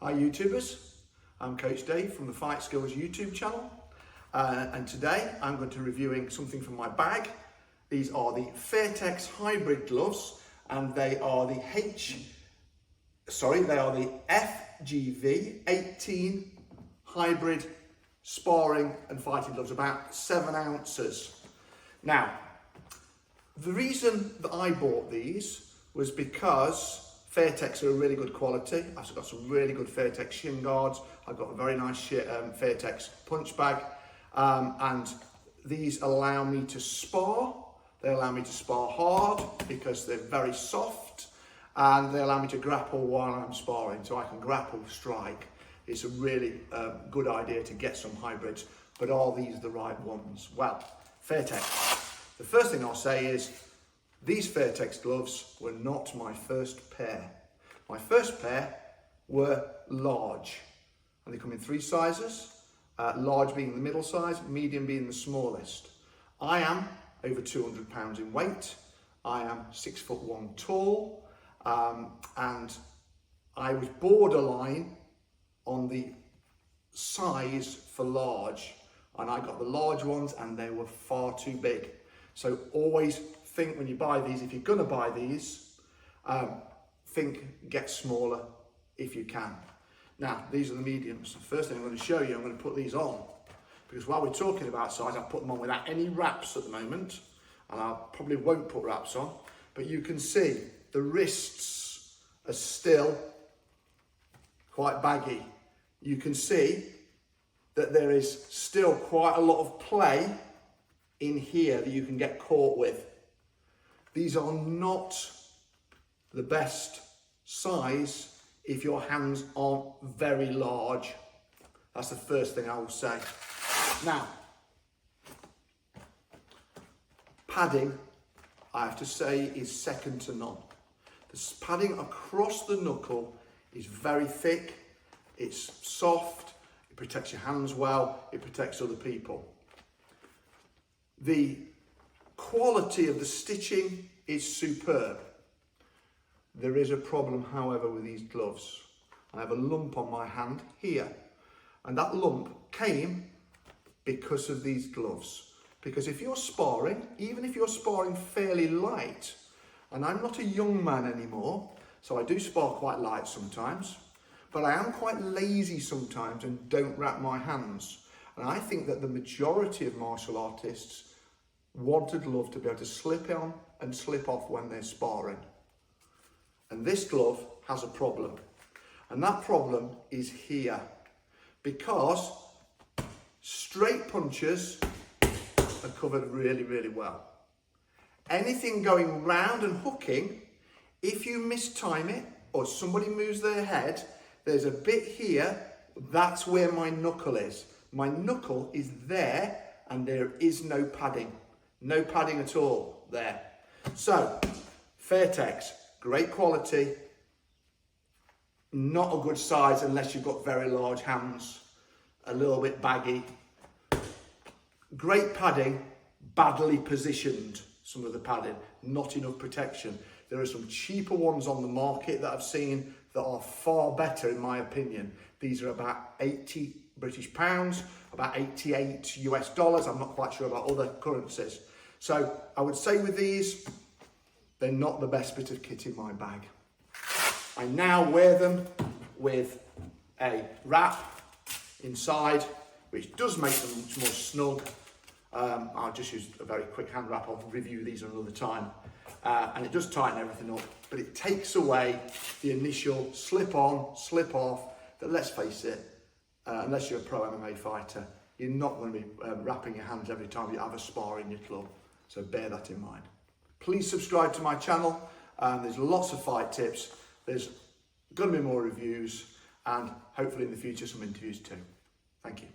Hi YouTubers, I'm Coach Dave from the Fight Skills YouTube channel and today I'm going to be reviewing something from my bag. These are the Fairtex Hybrid Gloves and they are the FGV18 Hybrid Sparring and Fighting Gloves, about 7 ounces. Now, the reason that I bought these was because Fairtex are a really good quality. I've got some really good Fairtex shin guards. I've got a very nice Fairtex punch bag. And these allow me to spar. They allow me to spar hard because they're very soft. And they allow me to grapple while I'm sparring. So I can grapple, strike. It's a really good idea to get some hybrids. But are these the right ones? Well, Fairtex. The first thing I'll say is, these Fairtex gloves were not my first pair. My first pair were large, and they come in 3 sizes, large being the middle size, medium being the smallest. I am over 200 pounds in weight. I am 6'1" tall, and I was borderline on the size for large, and I got the large ones and they were far too big. So always think when you buy these, if you're going to buy these, get smaller if you can. Now, these are the mediums. The first thing I'm going to show you, I'm going to put these on, because while we're talking about size, I've put them on without any wraps at the moment, and I probably won't put wraps on, but you can see the wrists are still quite baggy. You can see that there is still quite a lot of play in here that you can get caught with. These are not the best size if your hands aren't very large. That's the first thing I will say. Now, padding, I have to say, is second to none. The padding across the knuckle is very thick, it's soft, it protects your hands well, it protects other people. The quality of the stitching is superb. There is a problem, however, with these gloves. I have a lump on my hand here, and that lump came because of these gloves. Because if you're sparring, even if you're sparring fairly light, and I'm not a young man anymore, so I do spar quite light sometimes, but I am quite lazy sometimes and don't wrap my hands. And I think that the majority of martial artists want a glove to be able to slip on and slip off when they're sparring. And this glove has a problem. And that problem is here. Because straight punches are covered really, really well. Anything going round and hooking, if you mistime it or somebody moves their head, there's a bit here, that's where my knuckle is. My knuckle is there and there is no padding. No padding at all there. So, Fairtex, great quality, not a good size unless you've got very large hands, a little bit baggy. Great padding, badly positioned, some of the padding, not enough protection. There are some cheaper ones on the market that I've seen that are far better in my opinion. These are about 80 British pounds, about 88 US dollars. I'm not quite sure about other currencies. So I would say with these, they're not the best bit of kit in my bag. I now wear them with a wrap inside, which does make them much more snug. I'll just use a very quick hand wrap. I'll review these another time. And it does tighten everything up, but it takes away the initial slip on, slip off, that, let's face it, unless you're a pro MMA fighter, you're not going to be wrapping your hands every time you have a spar in your club. So bear that in mind. Please subscribe to my channel. There's lots of fight tips. There's going to be more reviews and hopefully in the future some interviews too. Thank you.